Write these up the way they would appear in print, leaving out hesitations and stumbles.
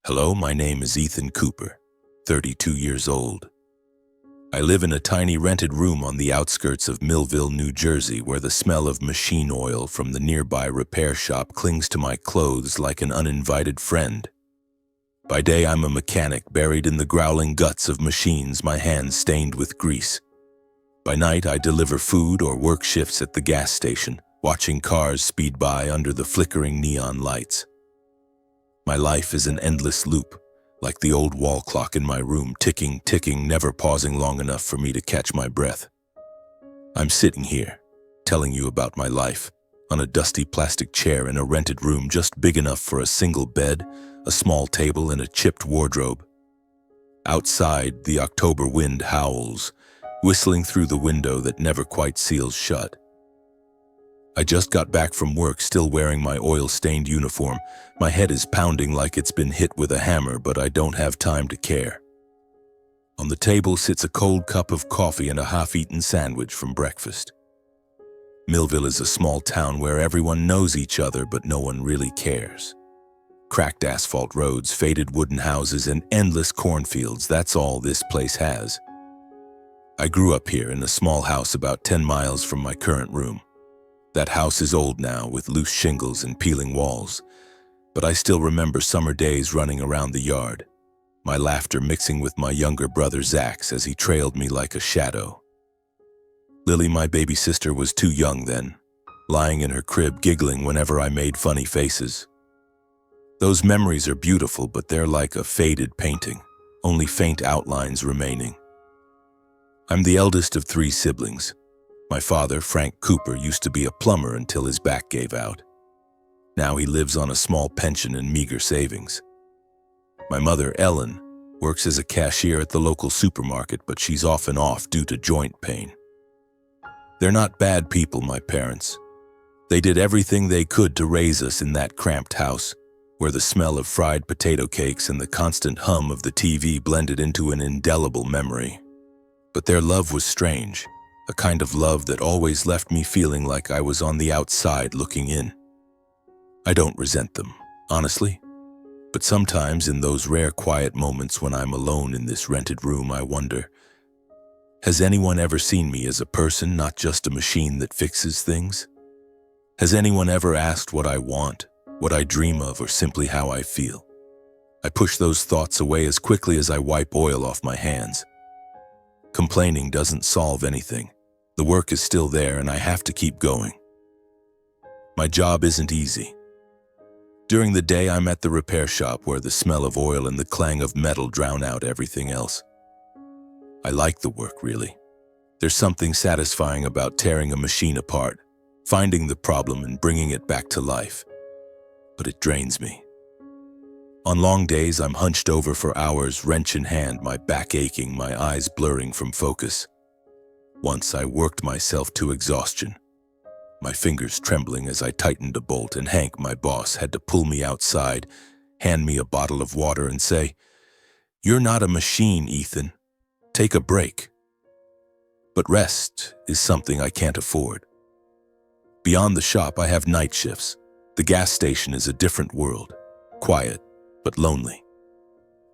Hello, my name is Ethan Cooper, 32 years old. I live in a tiny rented room on the outskirts of Millville, New Jersey, where the smell of machine oil from the nearby repair shop clings to my clothes like an uninvited friend. By day, I'm a mechanic buried in the growling guts of machines, my hands stained with grease. By night, I deliver food or work shifts at the gas station, watching cars speed by under the flickering neon lights. My life is an endless loop, like the old wall clock in my room, ticking, never pausing long enough for me to catch my breath. I'm sitting here, telling you about my life, on a dusty plastic chair in a rented room just big enough for a single bed, a small table, and a chipped wardrobe. Outside, the October wind howls, whistling through the window that never quite seals shut. I just got back from work, still wearing my oil-stained uniform. My head is pounding like it's been hit with a hammer, but I don't have time to care. On the table sits a cold cup of coffee and a half-eaten sandwich from breakfast. Millville is a small town where everyone knows each other, but no one really cares. Cracked asphalt roads, faded wooden houses, and endless cornfields, that's all this place has. I grew up here in a small house about 10 miles from my current room. That house is old now, with loose shingles and peeling walls, but I still remember summer days running around the yard, my laughter mixing with my younger brother Zach's as he trailed me like a shadow. Lily, my baby sister, was too young then, lying in her crib giggling whenever I made funny faces. Those memories are beautiful, but they're like a faded painting, only faint outlines remaining. I'm the eldest of 3 siblings. My father, Frank Cooper, used to be a plumber until his back gave out. Now he lives on a small pension and meager savings. My mother, Ellen, works as a cashier at the local supermarket, but she's often off due to joint pain. They're not bad people, my parents. They did everything they could to raise us in that cramped house, where the smell of fried potato cakes and the constant hum of the TV blended into an indelible memory. But their love was strange. A kind of love that always left me feeling like I was on the outside looking in. I don't resent them, honestly. But sometimes in those rare quiet moments when I'm alone in this rented room, I wonder, has anyone ever seen me as a person, not just a machine that fixes things? Has anyone ever asked what I want, what I dream of, or simply how I feel? I push those thoughts away as quickly as I wipe oil off my hands. Complaining doesn't solve anything. The work is still there, and I have to keep going. My job isn't easy. During the day, I'm at the repair shop where the smell of oil and the clang of metal drown out everything else. I like the work, really. There's something satisfying about tearing a machine apart, finding the problem and bringing it back to life. But it drains me. On long days, I'm hunched over for hours, wrench in hand, my back aching, my eyes blurring from focus. Once I worked myself to exhaustion, my fingers trembling as I tightened a bolt, and Hank, my boss, had to pull me outside, hand me a bottle of water and say, "You're not a machine, Ethan. Take a break." But rest is something I can't afford. Beyond the shop, I have night shifts. The gas station is a different world, quiet but lonely.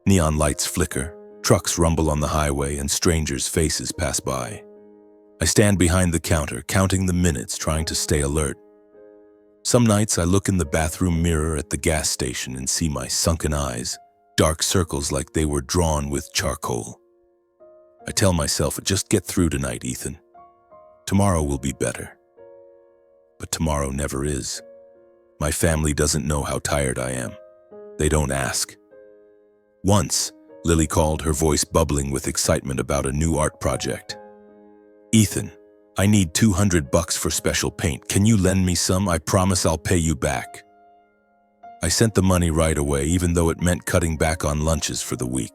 Neon lights flicker, trucks rumble on the highway, and strangers' faces pass by. I stand behind the counter, counting the minutes, trying to stay alert. Some nights I look in the bathroom mirror at the gas station and see my sunken eyes, dark circles like they were drawn with charcoal. I tell myself, just get through tonight, Ethan. Tomorrow will be better. But tomorrow never is. My family doesn't know how tired I am. They don't ask. Once, Lily called, her voice bubbling with excitement about a new art project. "Ethan, I need $200 for special paint. Can you lend me some? I promise I'll pay you back." I sent the money right away, even though it meant cutting back on lunches for the week.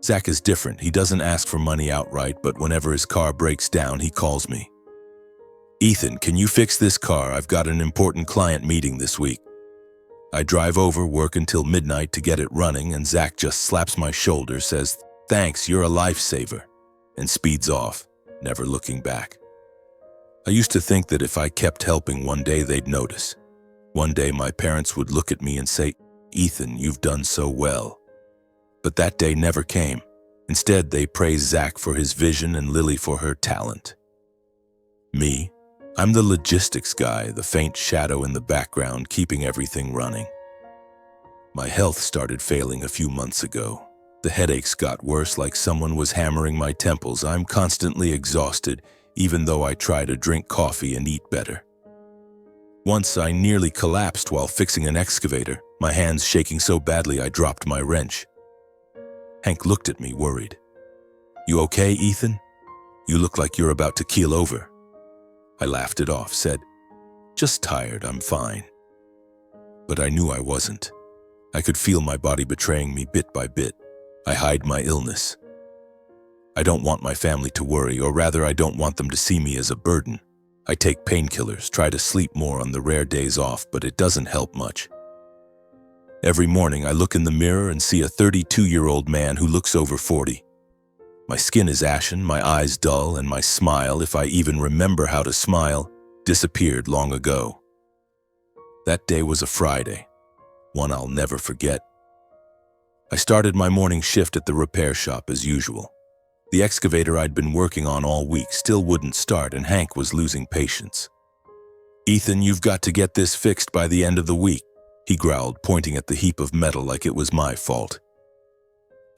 Zach is different. He doesn't ask for money outright, but whenever his car breaks down, he calls me. "Ethan, can you fix this car? I've got an important client meeting this week." I drive over, work until midnight to get it running, and Zach just slaps my shoulder, says, "Thanks, you're a lifesaver," and speeds off, never looking back. I used to think that if I kept helping, one day they'd notice. One day my parents would look at me and say, "Ethan, you've done so well." But that day never came. Instead, they praised Zach for his vision and Lily for her talent. Me? I'm the logistics guy, the faint shadow in the background keeping everything running. My health started failing a few months ago. The headaches got worse, like someone was hammering my temples. I'm constantly exhausted, even though I try to drink coffee and eat better. Once I nearly collapsed while fixing an excavator, my hands shaking so badly I dropped my wrench. Hank looked at me, worried. "You okay, Ethan? You look like you're about to keel over." I laughed it off, said, "Just tired, I'm fine." But I knew I wasn't. I could feel my body betraying me bit by bit. I hide my illness. I don't want my family to worry, or rather I don't want them to see me as a burden. I take painkillers, try to sleep more on the rare days off, but it doesn't help much. Every morning I look in the mirror and see a 32-year-old man who looks over 40. My skin is ashen, my eyes dull, and my smile, if I even remember how to smile, disappeared long ago. That day was a Friday, one I'll never forget. I started my morning shift at the repair shop as usual. The excavator I'd been working on all week still wouldn't start, and Hank was losing patience. "Ethan, you've got to get this fixed by the end of the week," he growled, pointing at the heap of metal like it was my fault.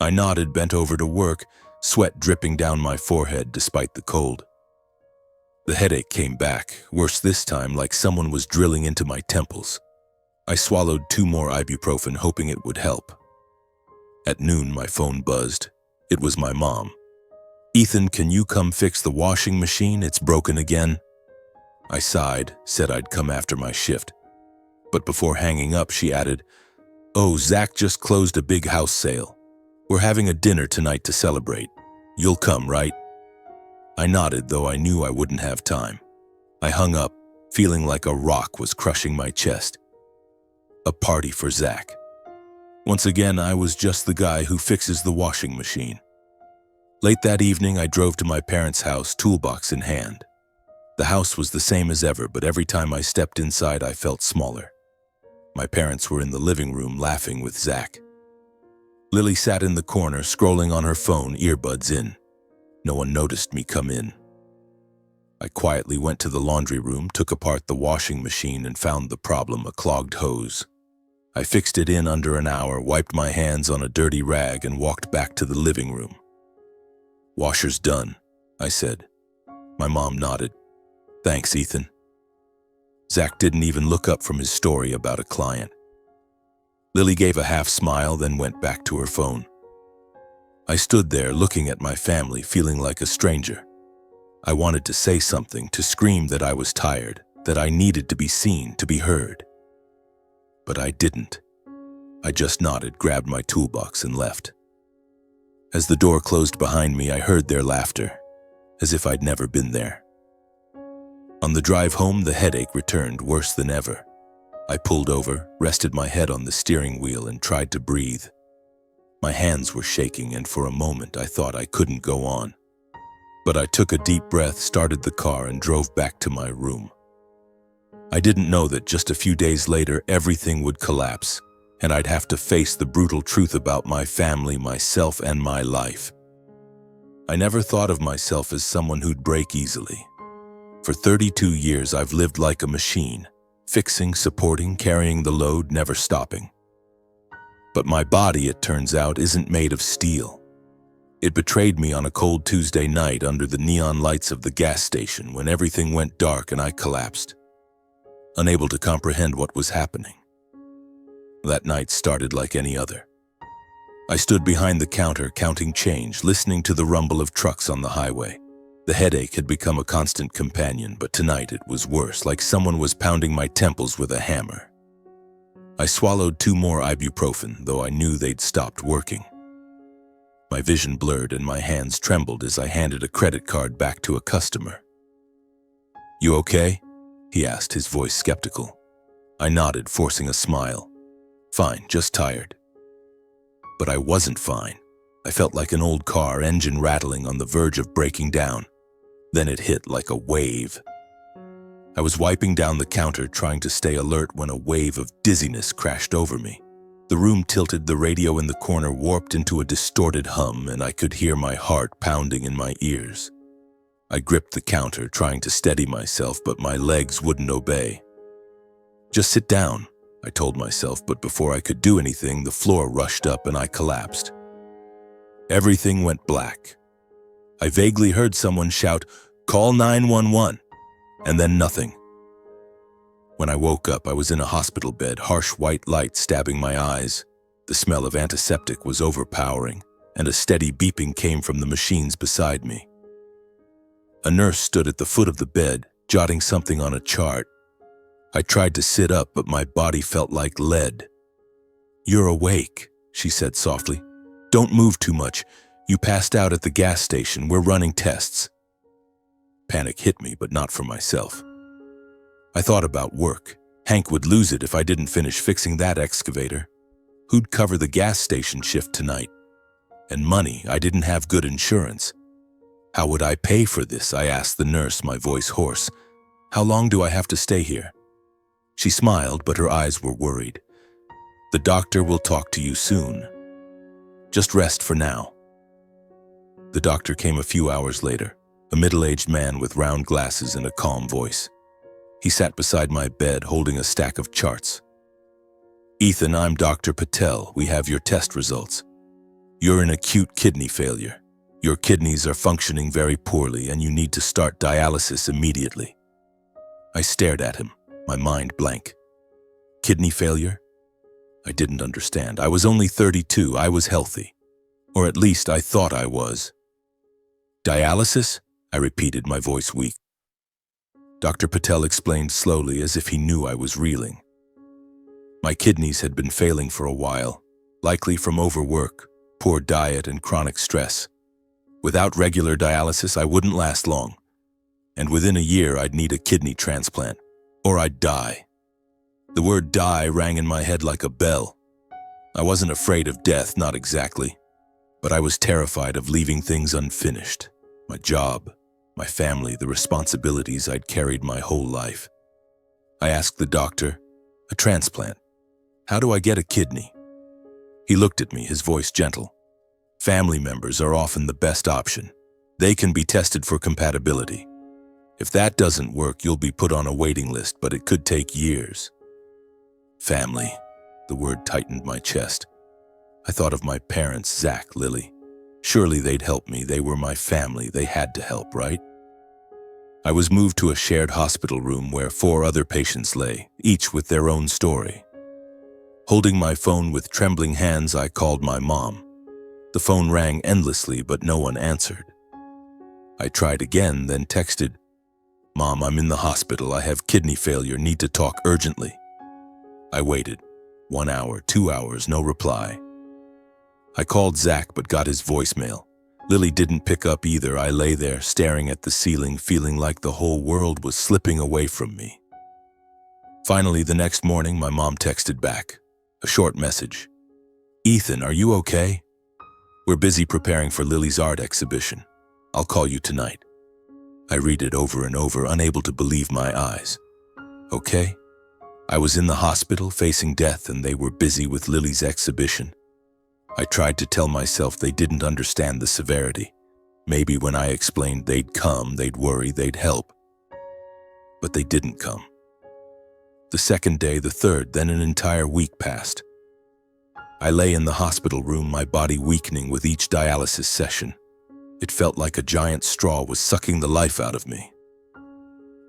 I nodded, bent over to work, sweat dripping down my forehead despite the cold. The headache came back, worse this time, like someone was drilling into my temples. I swallowed 2 more ibuprofen, hoping it would help. At noon, my phone buzzed. It was my mom. "Ethan, can you come fix the washing machine? It's broken again." I sighed, said I'd come after my shift. But before hanging up, she added, "Oh, Zach just closed a big house sale. We're having a dinner tonight to celebrate. You'll come, right?" I nodded, though I knew I wouldn't have time. I hung up, feeling like a rock was crushing my chest. A party for Zach. Once again, I was just the guy who fixes the washing machine. Late that evening, I drove to my parents' house, toolbox in hand. The house was the same as ever, but every time I stepped inside, I felt smaller. My parents were in the living room laughing with Zach. Lily sat in the corner, scrolling on her phone, earbuds in. No one noticed me come in. I quietly went to the laundry room, took apart the washing machine, and found the problem: a clogged hose. I fixed it in under an hour, wiped my hands on a dirty rag, and walked back to the living room. "Washer's done," I said. My mom nodded. "Thanks, Ethan." Zach didn't even look up from his story about a client. Lily gave a half smile, then went back to her phone. I stood there looking at my family, feeling like a stranger. I wanted to say something, to scream that I was tired, that I needed to be seen, to be heard. But I didn't. I just nodded, grabbed my toolbox, and left. As the door closed behind me, I heard their laughter, as if I'd never been there. On the drive home, the headache returned, worse than ever. I pulled over, rested my head on the steering wheel, and tried to breathe. My hands were shaking, and for a moment I thought I couldn't go on. But I took a deep breath, started the car, and drove back to my room. I didn't know that just a few days later everything would collapse, and I'd have to face the brutal truth about my family, myself, and my life. I never thought of myself as someone who'd break easily. For 32 years I've lived like a machine, fixing, supporting, carrying the load, never stopping. But my body, it turns out, isn't made of steel. It betrayed me on a cold Tuesday night under the neon lights of the gas station when everything went dark and I collapsed, unable to comprehend what was happening. That night started like any other. I stood behind the counter, counting change, listening to the rumble of trucks on the highway. The headache had become a constant companion, but tonight it was worse, like someone was pounding my temples with a hammer. I swallowed 2 more ibuprofen, though I knew they'd stopped working. My vision blurred and my hands trembled as I handed a credit card back to a customer. "You okay?" he asked, his voice skeptical. I nodded, forcing a smile. "Fine, just tired." But I wasn't fine. I felt like an old car, engine rattling, on the verge of breaking down. Then it hit like a wave. I was wiping down the counter, trying to stay alert, when a wave of dizziness crashed over me. The room tilted, the radio in the corner warped into a distorted hum, and I could hear my heart pounding in my ears. I gripped the counter, trying to steady myself, but my legs wouldn't obey. "Just sit down," I told myself, but before I could do anything, the floor rushed up and I collapsed. Everything went black. I vaguely heard someone shout, "Call 911," and then nothing. When I woke up, I was in a hospital bed, harsh white light stabbing my eyes. The smell of antiseptic was overpowering, and a steady beeping came from the machines beside me. A nurse stood at the foot of the bed, jotting something on a chart. I tried to sit up, but my body felt like lead. "You're awake," she said softly. "Don't move too much. You passed out at the gas station. We're running tests." Panic hit me, but not for myself. I thought about work. Hank would lose it if I didn't finish fixing that excavator. Who'd cover the gas station shift tonight? And money, I didn't have good insurance. How would I pay for this? I asked the nurse, my voice hoarse. "How long do I have to stay here?" She smiled, but her eyes were worried. "The doctor will talk to you soon. Just rest for now." The doctor came a few hours later, a middle-aged man with round glasses and a calm voice. He sat beside my bed holding a stack of charts. "Ethan, I'm Dr. Patel. We have your test results. You're in acute kidney failure. Your kidneys are functioning very poorly and you need to start dialysis immediately." I stared at him, my mind blank. Kidney failure? I didn't understand. I was only 32. I was healthy. Or at least I thought I was. "Dialysis?" I repeated, my voice weak. Dr. Patel explained slowly, as if he knew I was reeling. My kidneys had been failing for a while, likely from overwork, poor diet, and chronic stress. Without regular dialysis, I wouldn't last long. And within a year, I'd need a kidney transplant, or I'd die. The word die rang in my head like a bell. I wasn't afraid of death, not exactly, but I was terrified of leaving things unfinished. My job, my family, the responsibilities I'd carried my whole life. I asked the doctor, "A transplant. How do I get a kidney?" He looked at me, his voice gentle. "Family members are often the best option. They can be tested for compatibility. If that doesn't work, you'll be put on a waiting list, but it could take years." Family. The word tightened my chest. I thought of my parents, Zach, Lily. Surely they'd help me. They were my family. They had to help, right? I was moved to a shared hospital room where 4 other patients lay, each with their own story. Holding my phone with trembling hands, I called my mom. The phone rang endlessly, but no one answered. I tried again, then texted, "Mom, I'm in the hospital. I have kidney failure. Need to talk urgently." I waited. 1 hour, 2 hours, no reply. I called Zach, but got his voicemail. Lily didn't pick up either. I lay there, staring at the ceiling, feeling like the whole world was slipping away from me. Finally, the next morning, my mom texted back. A short message. "Ethan, are you okay? We're busy preparing for Lily's art exhibition. I'll call you tonight." I read it over and over, unable to believe my eyes. Okay? I was in the hospital facing death, and they were busy with Lily's exhibition. I tried to tell myself they didn't understand the severity. Maybe when I explained they'd come, they'd worry, they'd help. But they didn't come. The second day, the third, then an entire week passed. I lay in the hospital room, my body weakening with each dialysis session. It felt like a giant straw was sucking the life out of me.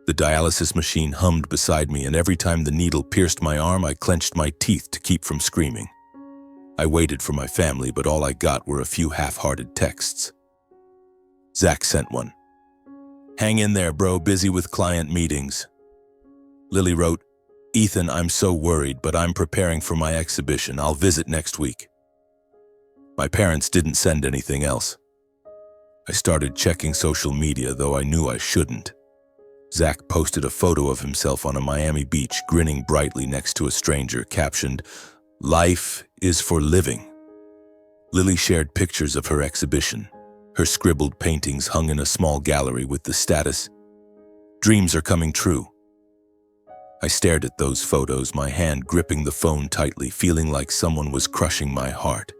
The dialysis machine hummed beside me, and every time the needle pierced my arm, I clenched my teeth to keep from screaming. I waited for my family, but all I got were a few half-hearted texts. Zach sent one. "Hang in there, bro, busy with client meetings." Lily wrote, "Ethan, I'm so worried, but I'm preparing for my exhibition. I'll visit next week." My parents didn't send anything else. I started checking social media, though I knew I shouldn't. Zach posted a photo of himself on a Miami beach, grinning brightly next to a stranger, captioned, "Life is for living." Lily shared pictures of her exhibition. Her scribbled paintings hung in a small gallery with the status, "Dreams are coming true." I stared at those photos, my hand gripping the phone tightly, feeling like someone was crushing my heart.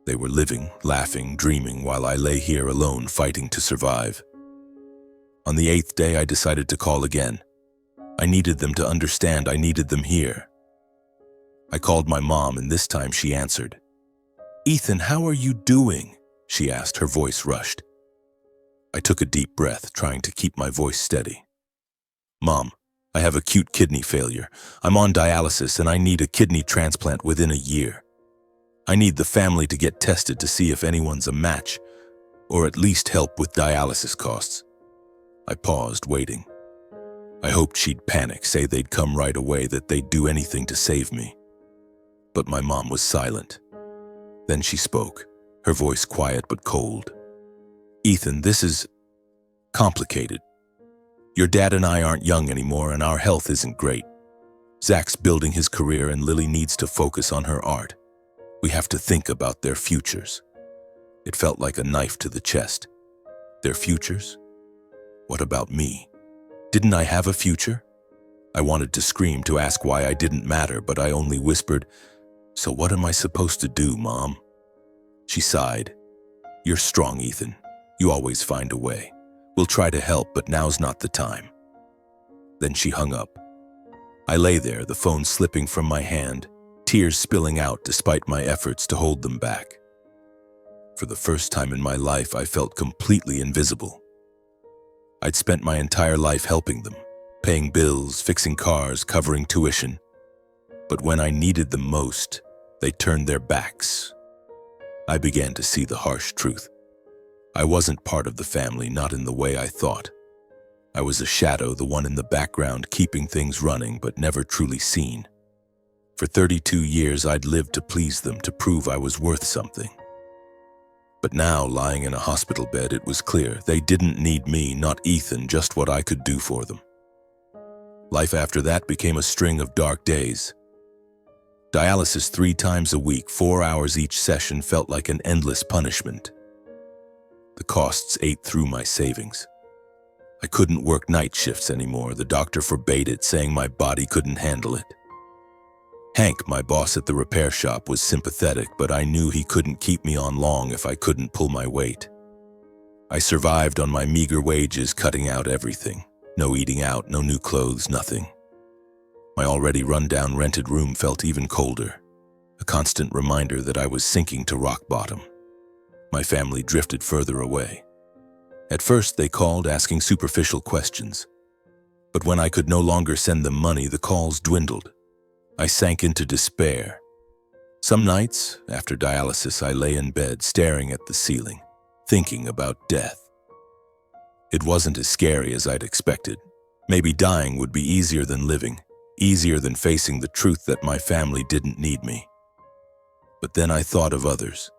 They were living, laughing, dreaming, while I lay here alone, fighting to survive. On the 8th day, I decided to call again. I needed them to understand. I needed them here. I called my mom, and this time she answered. "Ethan, how are you doing?" she asked, her voice rushed. I took a deep breath, trying to keep my voice steady. "Mom, I have acute kidney failure. I'm on dialysis, and I need a kidney transplant within a year. I need the family to get tested to see if anyone's a match, or at least help with dialysis costs." I paused, waiting. I hoped she'd panic, say they'd come right away, that they'd do anything to save me. But my mom was silent. Then she spoke, her voice quiet but cold. "Ethan, this is complicated. Your dad and I aren't young anymore, and our health isn't great. Zach's building his career, and Lily needs to focus on her art. We have to think about their futures." It felt like a knife to the chest. Their futures? What about me? Didn't I have a future? I wanted to scream, to ask why I didn't matter, but I only whispered, "So what am I supposed to do, Mom?" She sighed. "You're strong, Ethan. You always find a way. We'll try to help, but now's not the time." Then she hung up. I lay there, the phone slipping from my hand, tears spilling out despite my efforts to hold them back. For the first time in my life, I felt completely invisible. I'd spent my entire life helping them, paying bills, fixing cars, covering tuition. But when I needed them most, they turned their backs. I began to see the harsh truth. I wasn't part of the family, not in the way I thought. I was a shadow, the one in the background, keeping things running, but never truly seen. For 32 years, I'd lived to please them, to prove I was worth something. But now, lying in a hospital bed, it was clear they didn't need me, not Ethan, just what I could do for them. Life after that became a string of dark days. Dialysis 3 times a week, 4 hours each session, felt like an endless punishment. The costs ate through my savings. I couldn't work night shifts anymore. The doctor forbade it, saying my body couldn't handle it. Hank, my boss at the repair shop, was sympathetic, but I knew he couldn't keep me on long if I couldn't pull my weight. I survived on my meager wages, cutting out everything. No eating out, no new clothes, nothing. My already run-down rented room felt even colder, a constant reminder that I was sinking to rock bottom. My family drifted further away. At first, they called, asking superficial questions. But when I could no longer send them money, the calls dwindled. I sank into despair. Some nights, after dialysis, I lay in bed, staring at the ceiling, thinking about death. It wasn't as scary as I'd expected. Maybe dying would be easier than living, easier than facing the truth that my family didn't need me. But then I thought of others.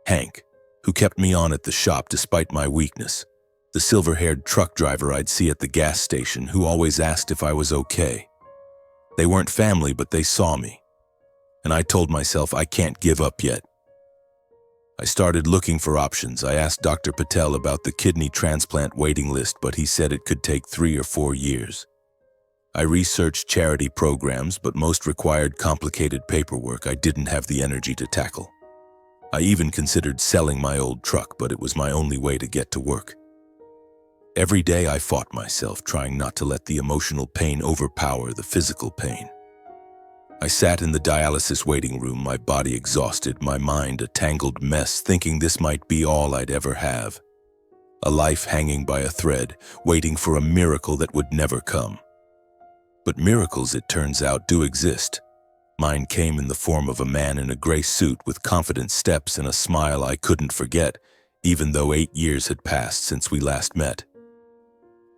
Hank, who kept me on at the shop despite my weakness. The silver-haired truck driver I'd see at the gas station, who always asked if I was okay. They weren't family, but they saw me. And I told myself I can't give up yet. I started looking for options. I asked Dr. Patel about the kidney transplant waiting list, but he said it could take 3 or 4 years. I researched charity programs, but most required complicated paperwork I didn't have the energy to tackle. I even considered selling my old truck, but it was my only way to get to work. Every day I fought myself, trying not to let the emotional pain overpower the physical pain. I sat in the dialysis waiting room, my body exhausted, my mind a tangled mess, thinking this might be all I'd ever have. A life hanging by a thread, waiting for a miracle that would never come. But miracles, it turns out, do exist. Mine came in the form of a man in a gray suit with confident steps and a smile I couldn't forget, even though 8 years had passed since we last met.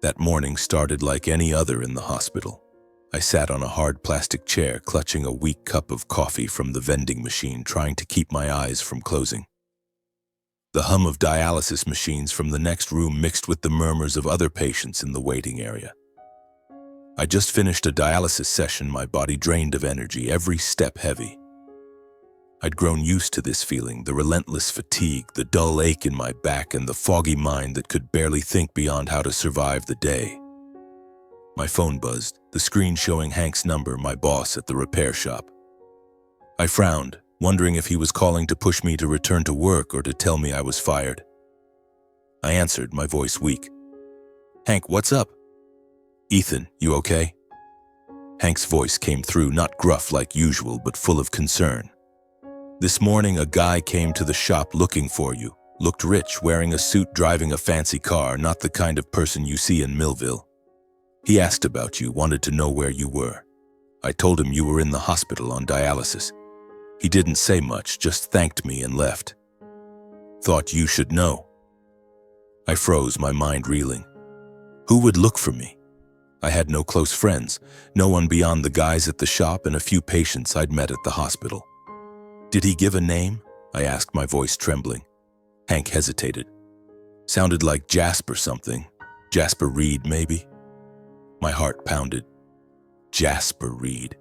That morning started like any other in the hospital. I sat on a hard plastic chair, clutching a weak cup of coffee from the vending machine, trying to keep my eyes from closing. The hum of dialysis machines from the next room mixed with the murmurs of other patients in the waiting area. I just finished a dialysis session, my body drained of energy, every step heavy. I'd grown used to this feeling, the relentless fatigue, the dull ache in my back, and the foggy mind that could barely think beyond how to survive the day. My phone buzzed, the screen showing Hank's number, my boss at the repair shop. I frowned, wondering if he was calling to push me to return to work or to tell me I was fired. I answered, my voice weak. "Hank, what's up?" "Ethan, you okay?" Hank's voice came through, not gruff like usual, but full of concern. "This morning a guy came to the shop looking for you. Looked rich, wearing a suit, driving a fancy car, not the kind of person you see in Millville. He asked about you, wanted to know where you were. I told him you were in the hospital on dialysis. He didn't say much, just thanked me and left. Thought you should know." I froze, my mind reeling. Who would look for me? I had no close friends, no one beyond the guys at the shop and a few patients I'd met at the hospital. "Did he give a name?" I asked, my voice trembling. Hank hesitated. "Sounded like Jasper something. Jasper Reed, maybe?" My heart pounded. Jasper Reed.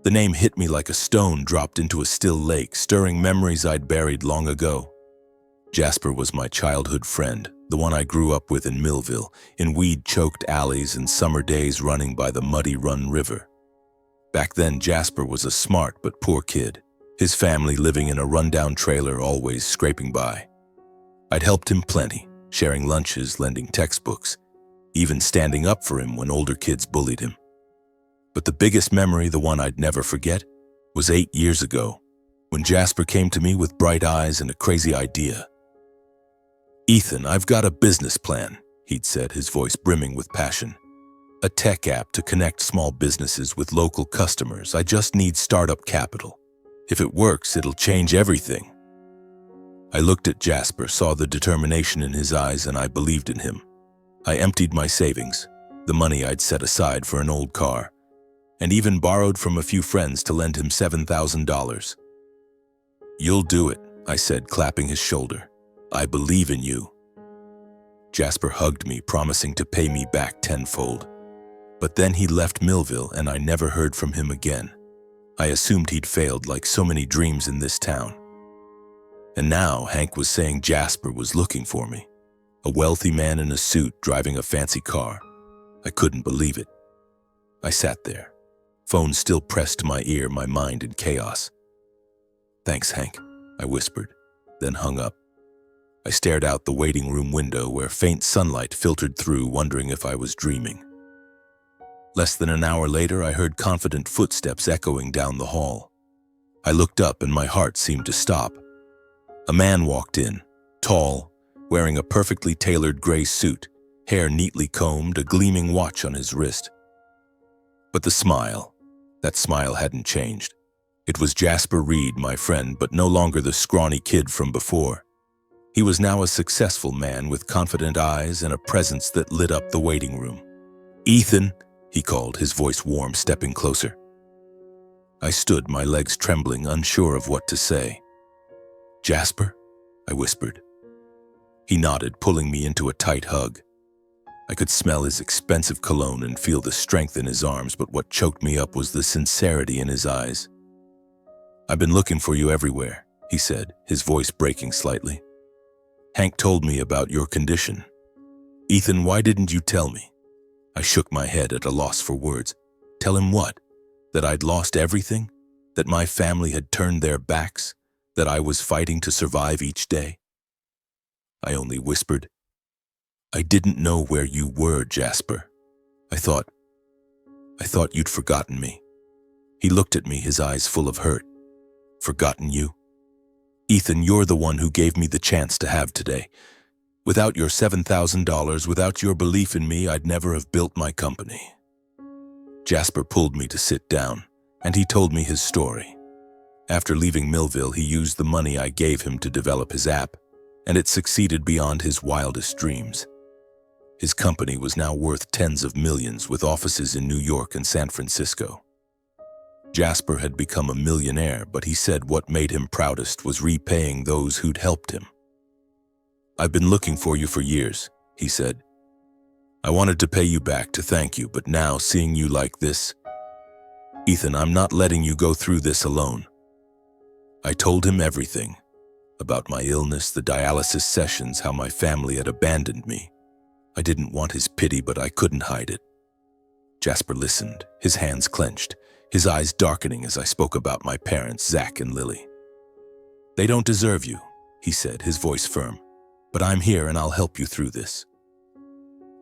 The name hit me like a stone dropped into a still lake, stirring memories I'd buried long ago. Jasper was my childhood friend, the one I grew up with in Millville, in weed-choked alleys and summer days running by the muddy Run River. Back then, Jasper was a smart but poor kid, his family living in a rundown trailer, always scraping by. I'd helped him plenty, sharing lunches, lending textbooks, even standing up for him when older kids bullied him. But the biggest memory, the one I'd never forget, was 8 years ago, when Jasper came to me with bright eyes and a crazy idea. "Ethan, I've got a business plan," he'd said, his voice brimming with passion. "A tech app to connect small businesses with local customers. I just need startup capital. If it works, it'll change everything." I looked at Jasper, saw the determination in his eyes, and I believed in him. I emptied my savings, the money I'd set aside for an old car, and even borrowed from a few friends to lend him $7,000. "You'll do it," I said, clapping his shoulder. "I believe in you." Jasper hugged me, promising to pay me back tenfold. But then he left Millville, and I never heard from him again. I assumed he'd failed, like so many dreams in this town. And now Hank was saying Jasper was looking for me. A wealthy man in a suit driving a fancy car. I couldn't believe it. I sat there, phone still pressed to my ear, my mind in chaos. "Thanks, Hank," I whispered, then hung up. I stared out the waiting room window where faint sunlight filtered through, wondering if I was dreaming. Less than an hour later, I heard confident footsteps echoing down the hall. I looked up and my heart seemed to stop. A man walked in, tall, wearing a perfectly tailored gray suit, hair neatly combed, a gleaming watch on his wrist. But the smile, that smile hadn't changed. It was Jasper Reed, my friend, but no longer the scrawny kid from before. He was now a successful man with confident eyes and a presence that lit up the waiting room. "Ethan," he called, his voice warm, stepping closer. I stood, my legs trembling, unsure of what to say. "Jasper?" I whispered. He nodded, pulling me into a tight hug. I could smell his expensive cologne and feel the strength in his arms, but what choked me up was the sincerity in his eyes. "I've been looking for you everywhere," he said, his voice breaking slightly. "Hank told me about your condition. Ethan, why didn't you tell me?" I shook my head at a loss for words. Tell him what? That I'd lost everything? That my family had turned their backs? That I was fighting to survive each day? I only whispered, "I didn't know where you were, Jasper. I thought you'd forgotten me." He looked at me, his eyes full of hurt. "Forgotten you? Ethan, you're the one who gave me the chance to have today. Without your $7,000, without your belief in me, I'd never have built my company." Jasper pulled me to sit down, and he told me his story. After leaving Millville, he used the money I gave him to develop his app, and it succeeded beyond his wildest dreams. His company was now worth tens of millions, with offices in New York and San Francisco. Jasper had become a millionaire, but he said what made him proudest was repaying those who'd helped him. "I've been looking for you for years," he said. "I wanted to pay you back, to thank you, but now seeing you like this, Ethan, I'm not letting you go through this alone." I told him everything, about my illness, the dialysis sessions, how my family had abandoned me. I didn't want his pity, but I couldn't hide it. Jasper listened, his hands clenched, his eyes darkening as I spoke about my parents, Zach and Lily. "They don't deserve you," he said, his voice firm. "But I'm here and I'll help you through this."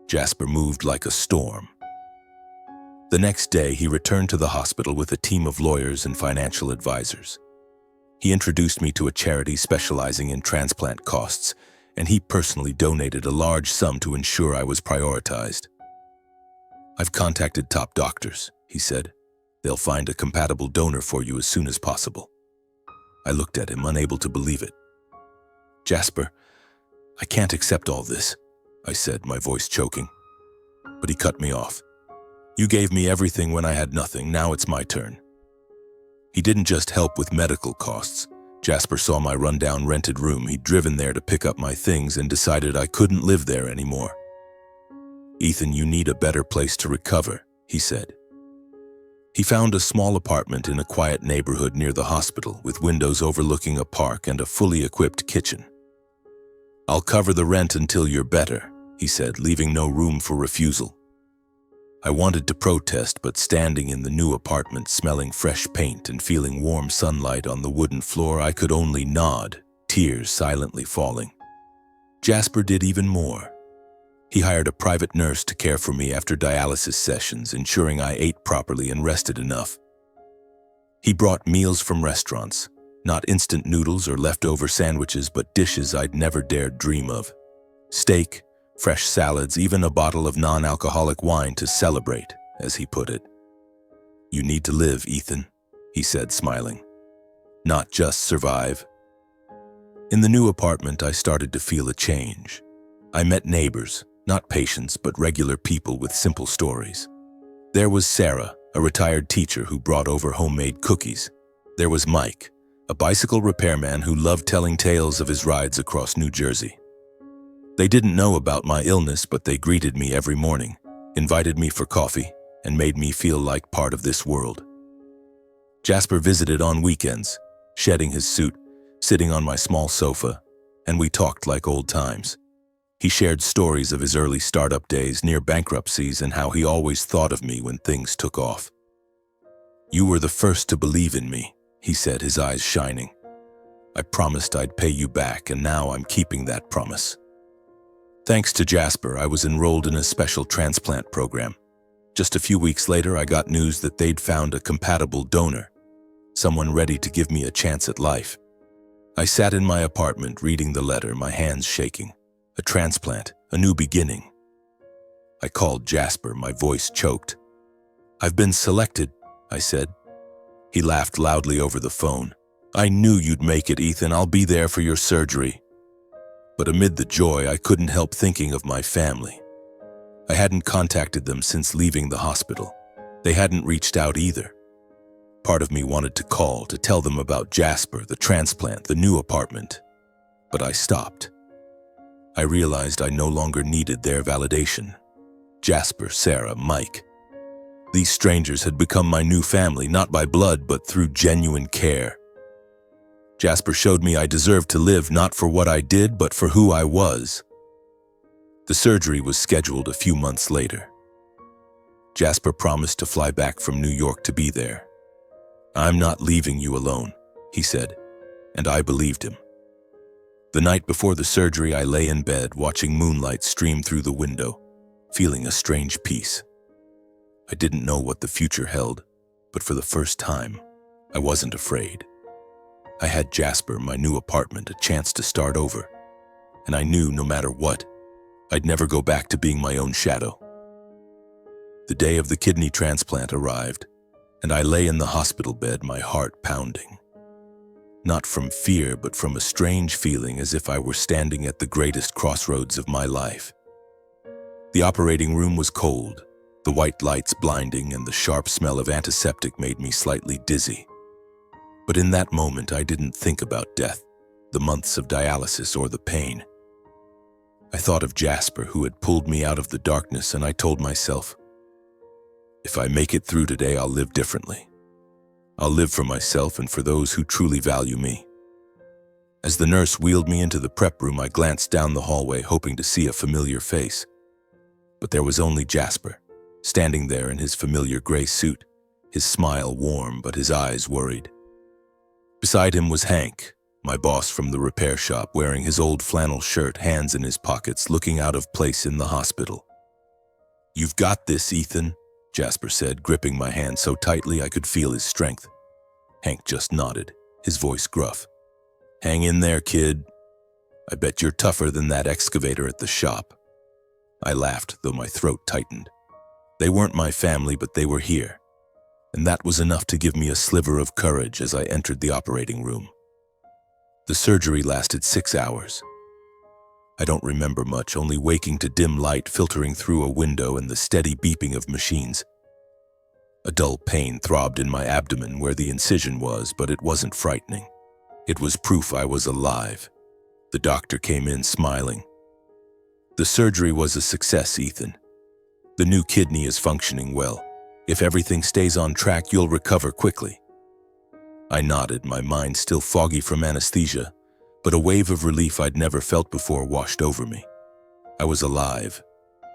Jasper moved like a storm. The next day, he returned to the hospital with a team of lawyers and financial advisors. He introduced me to a charity specializing in transplant costs, and he personally donated a large sum to ensure I was prioritized. "I've contacted top doctors," he said. "They'll find a compatible donor for you as soon as possible." I looked at him, unable to believe it. "Jasper, I can't accept all this," I said, my voice choking. But he cut me off. "You gave me everything when I had nothing, now it's my turn." He didn't just help with medical costs. Jasper saw my rundown rented room. He'd driven there to pick up my things and decided I couldn't live there anymore. "Ethan, you need a better place to recover," he said. He found a small apartment in a quiet neighborhood near the hospital with windows overlooking a park and a fully equipped kitchen. "I'll cover the rent until you're better," he said, leaving no room for refusal. I wanted to protest, but standing in the new apartment, smelling fresh paint and feeling warm sunlight on the wooden floor, I could only nod, tears silently falling. Jasper did even more. He hired a private nurse to care for me after dialysis sessions, ensuring I ate properly and rested enough. He brought meals from restaurants, not instant noodles or leftover sandwiches, but dishes I'd never dared dream of. Steak, fresh salads, even a bottle of non-alcoholic wine to celebrate, as he put it. "You need to live, Ethan," he said, smiling. "Not just survive." In the new apartment, I started to feel a change. I met neighbors, not patients, but regular people with simple stories. There was Sarah, a retired teacher who brought over homemade cookies. There was Mike, a bicycle repairman who loved telling tales of his rides across New Jersey. They didn't know about my illness, but they greeted me every morning, invited me for coffee, and made me feel like part of this world. Jasper visited on weekends, shedding his suit, sitting on my small sofa, and we talked like old times. He shared stories of his early startup days, near bankruptcies, and how he always thought of me when things took off. "You were the first to believe in me," he said, his eyes shining. "I promised I'd pay you back, and now I'm keeping that promise." Thanks to Jasper, I was enrolled in a special transplant program. Just a few weeks later, I got news that they'd found a compatible donor, someone ready to give me a chance at life. I sat in my apartment reading the letter, my hands shaking. A transplant, a new beginning. I called Jasper, my voice choked. "I've been selected," I said. He laughed loudly over the phone. "I knew you'd make it, Ethan. I'll be there for your surgery." But amid the joy, I couldn't help thinking of my family. I hadn't contacted them since leaving the hospital. They hadn't reached out either. Part of me wanted to call, to tell them about Jasper, the transplant, the new apartment. But I stopped. I realized I no longer needed their validation. Jasper, Sarah, Mike. These strangers had become my new family, not by blood, but through genuine care. Jasper showed me I deserved to live, not for what I did, but for who I was. The surgery was scheduled a few months later. Jasper promised to fly back from New York to be there. "I'm not leaving you alone," he said, and I believed him. The night before the surgery, I lay in bed, watching moonlight stream through the window, feeling a strange peace. I didn't know what the future held, but for the first time, I wasn't afraid. I had Jasper, my new apartment, a chance to start over, and I knew no matter what, I'd never go back to being my own shadow. The day of the kidney transplant arrived, and I lay in the hospital bed, my heart pounding. Not from fear, but from a strange feeling, as if I were standing at the greatest crossroads of my life. The operating room was cold, the white lights blinding, and the sharp smell of antiseptic made me slightly dizzy. But in that moment, I didn't think about death, the months of dialysis, or the pain. I thought of Jasper, who had pulled me out of the darkness, and I told myself, if I make it through today, I'll live differently. I'll live for myself and for those who truly value me. As the nurse wheeled me into the prep room, I glanced down the hallway, hoping to see a familiar face. But there was only Jasper, standing there in his familiar gray suit, his smile warm but his eyes worried. Beside him was Hank, my boss from the repair shop, wearing his old flannel shirt, hands in his pockets, looking out of place in the hospital. "You've got this, Ethan," Jasper said, gripping my hand so tightly I could feel his strength. Hank just nodded, his voice gruff. "Hang in there, kid. I bet you're tougher than that excavator at the shop." I laughed, though my throat tightened. They weren't my family, but they were here, and that was enough to give me a sliver of courage as I entered the operating room. The surgery lasted 6 hours. I don't remember much, only waking to dim light filtering through a window and the steady beeping of machines. A dull pain throbbed in my abdomen where the incision was, but it wasn't frightening. It was proof I was alive. The doctor came in smiling. "The surgery was a success, Ethan. The new kidney is functioning well. If everything stays on track, you'll recover quickly." I nodded, my mind still foggy from anesthesia, but a wave of relief I'd never felt before washed over me. I was alive.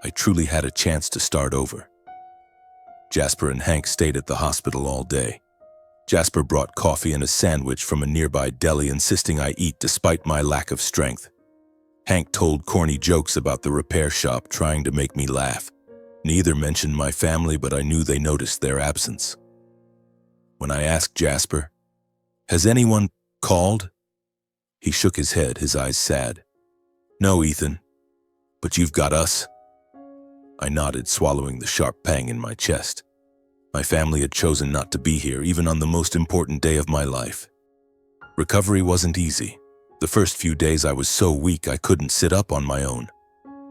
I truly had a chance to start over. Jasper and Hank stayed at the hospital all day. Jasper brought coffee and a sandwich from a nearby deli, insisting I eat despite my lack of strength. Hank told corny jokes about the repair shop, trying to make me laugh. Neither mentioned my family, but I knew they noticed their absence. When I asked Jasper, "Has anyone called?" he shook his head, his eyes sad. "No, Ethan, but you've got us." I nodded, swallowing the sharp pang in my chest. My family had chosen not to be here, even on the most important day of my life. Recovery wasn't easy. The first few days I was so weak I couldn't sit up on my own.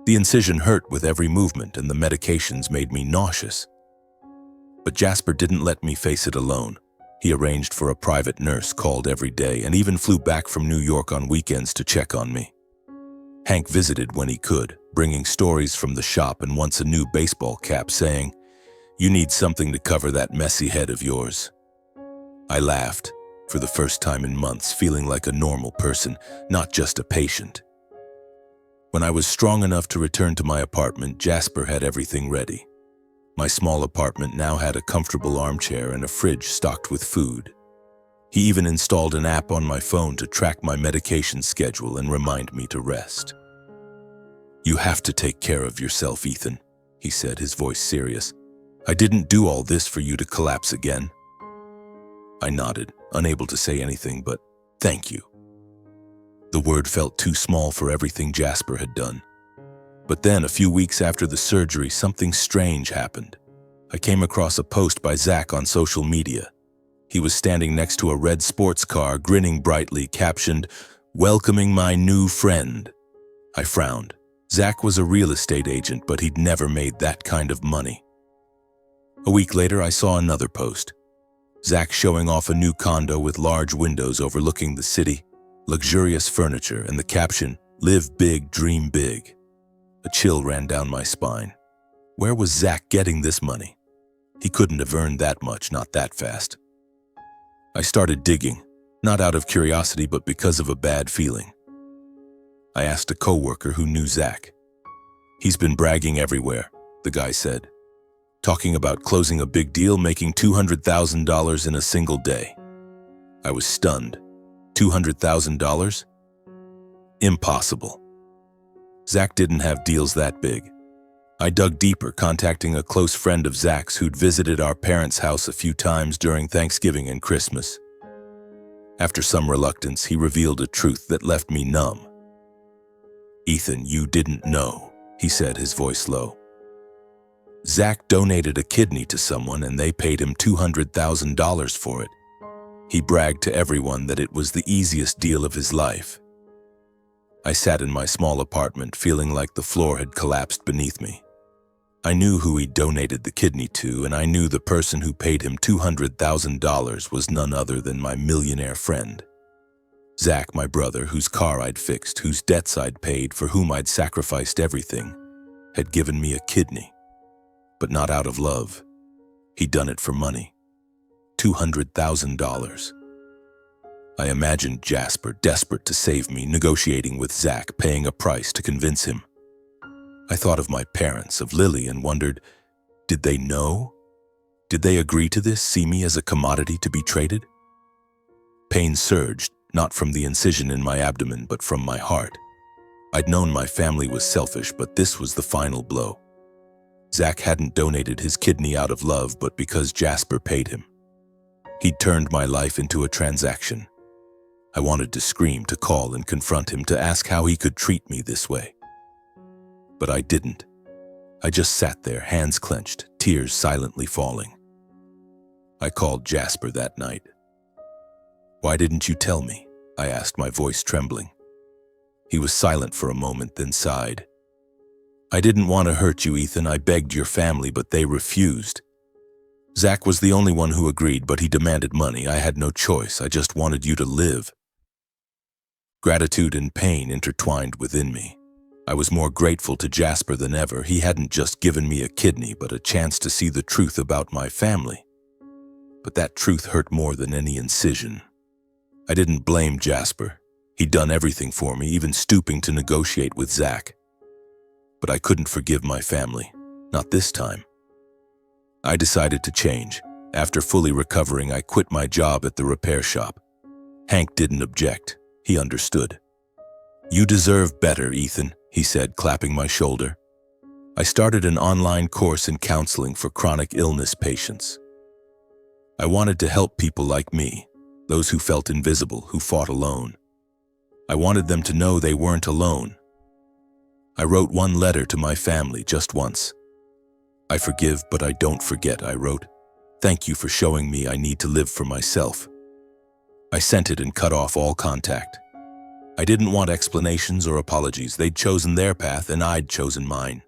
The incision hurt with every movement, and the medications made me nauseous. But Jasper didn't let me face it alone. He arranged for a private nurse, called every day, and even flew back from New York on weekends to check on me. Hank visited when he could, bringing stories from the shop and once a new baseball cap, saying, "You need something to cover that messy head of yours." I laughed, for the first time in months, feeling like a normal person, not just a patient. When I was strong enough to return to my apartment, Jasper had everything ready. My small apartment now had a comfortable armchair and a fridge stocked with food. He even installed an app on my phone to track my medication schedule and remind me to rest. "You have to take care of yourself, Ethan," he said, his voice serious. "I didn't do all this for you to collapse again." I nodded, unable to say anything but, "Thank you." The word felt too small for everything Jasper had done. But then, a few weeks after the surgery, something strange happened. I came across a post by Zach on social media. He was standing next to a red sports car, grinning brightly, captioned, "Welcoming my new friend." I frowned. Zach was a real estate agent, but he'd never made that kind of money. A week later, I saw another post. Zach showing off a new condo with large windows overlooking the city, luxurious furniture, and the caption, "Live big, dream big." A chill ran down my spine. Where was Zach getting this money? He couldn't have earned that much, not that fast. I started digging, not out of curiosity, but because of a bad feeling. I asked a coworker who knew Zach. "He's been bragging everywhere," the guy said. "Talking about closing a big deal, making $200,000 in a single day." I was stunned. $200,000? Impossible. Zach didn't have deals that big. I dug deeper, contacting a close friend of Zach's who'd visited our parents' house a few times during Thanksgiving and Christmas. After some reluctance, he revealed a truth that left me numb. "Ethan, you didn't know," he said, his voice low. "Zach donated a kidney to someone and they paid him $200,000 for it. He bragged to everyone that it was the easiest deal of his life." I sat in my small apartment, feeling like the floor had collapsed beneath me. I knew who he donated the kidney to, and I knew the person who paid him $200,000 was none other than my millionaire friend. Zach, my brother, whose car I'd fixed, whose debts I'd paid, for whom I'd sacrificed everything, had given me a kidney. But not out of love. He'd done it for money. $200,000. I imagined Jasper, desperate to save me, negotiating with Zach, paying a price to convince him. I thought of my parents, of Lily, and wondered, Did they know? Did they agree to this, see me as a commodity to be traded? Pain surged, not from the incision in my abdomen, but from my heart. I'd known my family was selfish, but this was the final blow. Zach hadn't donated his kidney out of love, but because Jasper paid him. He'd turned my life into a transaction. I wanted to scream, to call and confront him, to ask how he could treat me this way. But I didn't. I just sat there, hands clenched, tears silently falling. I called Jasper that night. "Why didn't you tell me?" I asked, my voice trembling. He was silent for a moment, then sighed. "I didn't want to hurt you, Ethan. I begged your family, but they refused. Zach was the only one who agreed, but he demanded money. I had no choice. I just wanted you to live." Gratitude and pain intertwined within me. I was more grateful to Jasper than ever. He hadn't just given me a kidney, but a chance to see the truth about my family. But that truth hurt more than any incision. I didn't blame Jasper. He'd done everything for me, even stooping to negotiate with Zach. But I couldn't forgive my family. Not this time. I decided to change. After fully recovering, I quit my job at the repair shop. Hank didn't object. He understood. "You deserve better, Ethan," he said, clapping my shoulder. I started an online course in counseling for chronic illness patients. I wanted to help people like me, those who felt invisible, who fought alone. I wanted them to know they weren't alone. I wrote one letter to my family just once. "I forgive, but I don't forget," I wrote. "Thank you for showing me I need to live for myself." I sent it and cut off all contact. I didn't want explanations or apologies. They'd chosen their path and I'd chosen mine.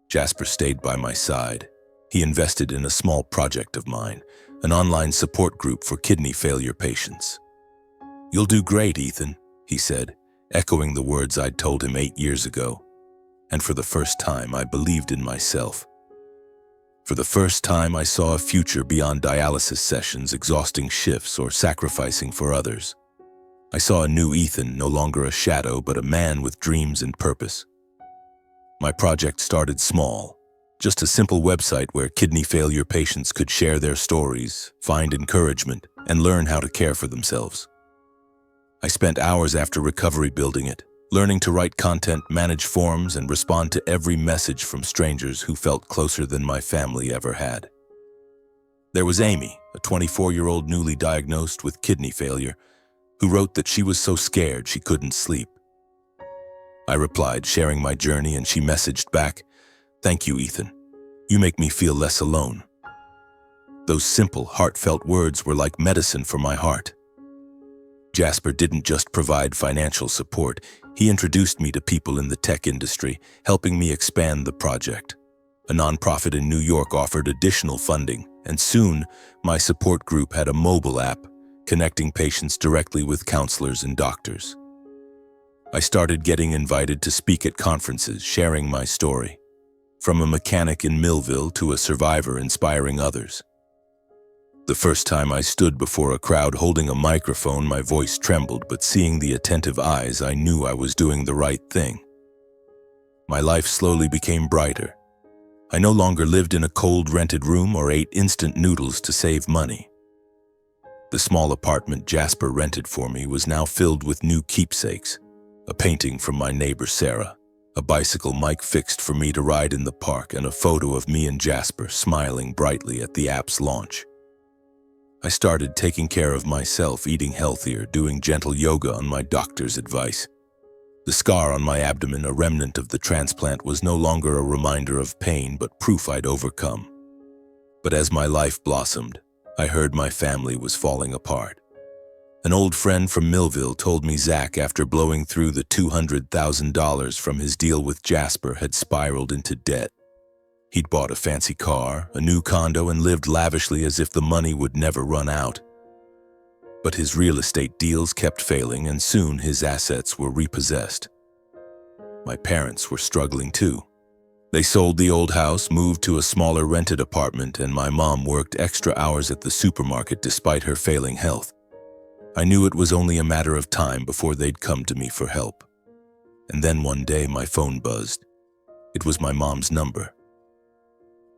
Jasper stayed by my side. He invested in a small project of mine, an online support group for kidney failure patients. "You'll do great, Ethan," he said, echoing the words I'd told him 8 years ago. And for the first time, I believed in myself. For the first time, I saw a future beyond dialysis sessions, exhausting shifts, or sacrificing for others. I saw a new Ethan, no longer a shadow, but a man with dreams and purpose. My project started small, just a simple website where kidney failure patients could share their stories, find encouragement, and learn how to care for themselves. I spent hours after recovery building it, learning to write content, manage forms, and respond to every message from strangers who felt closer than my family ever had. There was Amy, a 24-year-old newly diagnosed with kidney failure, who wrote that she was so scared she couldn't sleep. I replied, sharing my journey, and she messaged back, "Thank you, Ethan. You make me feel less alone." Those simple, heartfelt words were like medicine for my heart. Jasper didn't just provide financial support. He introduced me to people in the tech industry, helping me expand the project. A nonprofit in New York offered additional funding, and soon my support group had a mobile app connecting patients directly with counselors and doctors. I started getting invited to speak at conferences, sharing my story, from a mechanic in Millville to a survivor inspiring others. The first time I stood before a crowd holding a microphone, my voice trembled, but seeing the attentive eyes, I knew I was doing the right thing. My life slowly became brighter. I no longer lived in a cold rented room or ate instant noodles to save money. The small apartment Jasper rented for me was now filled with new keepsakes, a painting from my neighbor Sarah, a bicycle Mike fixed for me to ride in the park, and a photo of me and Jasper smiling brightly at the app's launch. I started taking care of myself, eating healthier, doing gentle yoga on my doctor's advice. The scar on my abdomen, a remnant of the transplant, was no longer a reminder of pain, but proof I'd overcome. But as my life blossomed, I heard my family was falling apart. An old friend from Millville told me Zach, after blowing through the $200,000 from his deal with Jasper, had spiraled into debt. He'd bought a fancy car, a new condo, and lived lavishly as if the money would never run out. But his real estate deals kept failing, and soon his assets were repossessed. My parents were struggling too. They sold the old house, moved to a smaller rented apartment, and my mom worked extra hours at the supermarket despite her failing health. I knew it was only a matter of time before they'd come to me for help. And then one day my phone buzzed. It was my mom's number.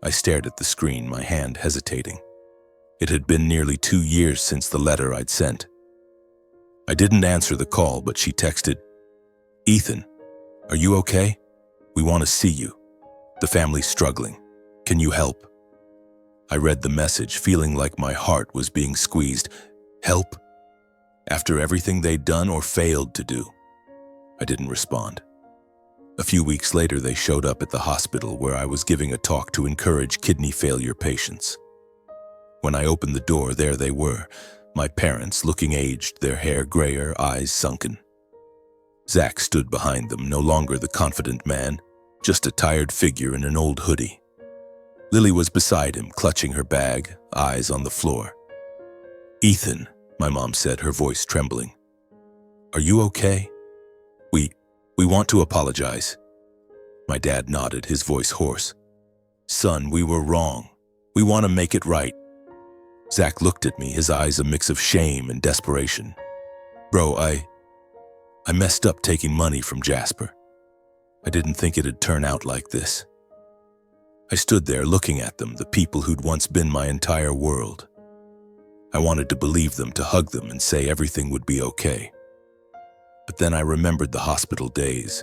I stared at the screen, my hand hesitating. It had been nearly 2 years since the letter I'd sent. I didn't answer the call, but she texted, "Ethan, are you okay? We want to see you. The family's struggling. Can you help?" I read the message, feeling like my heart was being squeezed. Help? After everything they'd done or failed to do? I didn't respond. A few weeks later, they showed up at the hospital where I was giving a talk to encourage kidney failure patients. When I opened the door, there they were, my parents, looking aged, their hair grayer, eyes sunken. Zach stood behind them, no longer the confident man, just a tired figure in an old hoodie. Lily was beside him, clutching her bag, eyes on the floor. "Ethan," my mom said, her voice trembling. "Are you okay? We want to apologize." My dad nodded, his voice hoarse. "Son, we were wrong. We want to make it right." Zach looked at me, his eyes a mix of shame and desperation. "Bro, I messed up taking money from Jasper. I didn't think it'd turn out like this." I stood there looking at them, the people who'd once been my entire world. I wanted to believe them, to hug them and say everything would be okay. But then I remembered the hospital days,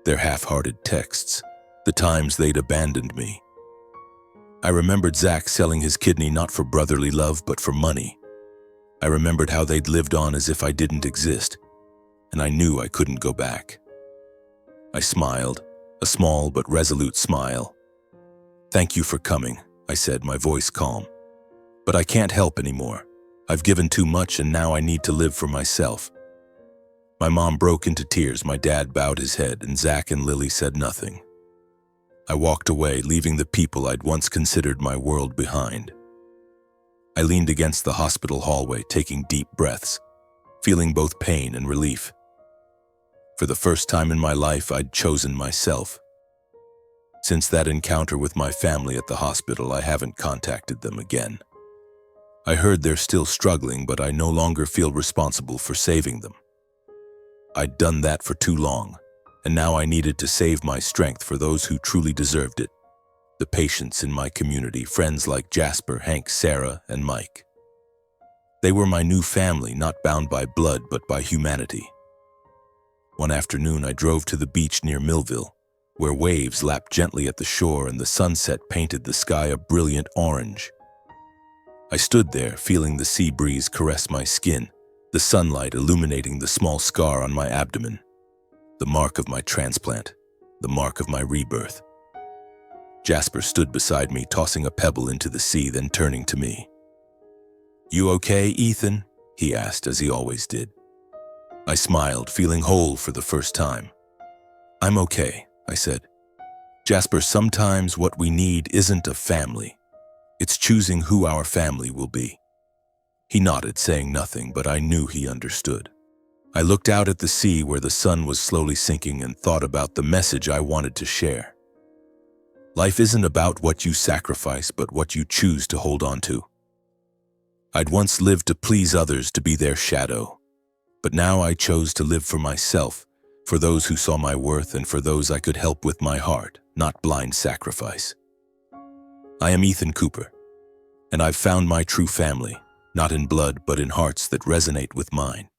their half-hearted texts, the times they'd abandoned me. I remembered Zach selling his kidney not for brotherly love but for money. I remembered how they'd lived on as if I didn't exist, and I knew I couldn't go back. I smiled, a small but resolute smile. "Thank you for coming," I said, my voice calm. "But I can't help anymore. I've given too much and now I need to live for myself." My mom broke into tears, my dad bowed his head, and Zach and Lily said nothing. I walked away, leaving the people I'd once considered my world behind. I leaned against the hospital hallway, taking deep breaths, feeling both pain and relief. For the first time in my life, I'd chosen myself. Since that encounter with my family at the hospital, I haven't contacted them again. I heard they're still struggling, but I no longer feel responsible for saving them. I'd done that for too long, and now I needed to save my strength for those who truly deserved it. The patients in my community, friends like Jasper, Hank, Sarah, and Mike. They were my new family, not bound by blood but by humanity. One afternoon, I drove to the beach near Millville, where waves lapped gently at the shore and the sunset painted the sky a brilliant orange. I stood there, feeling the sea breeze caress my skin, the sunlight illuminating the small scar on my abdomen, the mark of my transplant, the mark of my rebirth. Jasper stood beside me, tossing a pebble into the sea, then turning to me. "You okay, Ethan?" he asked, as he always did. I smiled, feeling whole for the first time. "I'm okay," I said. "Jasper, sometimes what we need isn't a family. It's choosing who our family will be." He nodded, saying nothing, but I knew he understood. I looked out at the sea where the sun was slowly sinking and thought about the message I wanted to share. Life isn't about what you sacrifice, but what you choose to hold on to. I'd once lived to please others, to be their shadow. But now I chose to live for myself, for those who saw my worth and for those I could help with my heart, not blind sacrifice. I am Ethan Cooper, and I've found my true family, not in blood but in hearts that resonate with mine.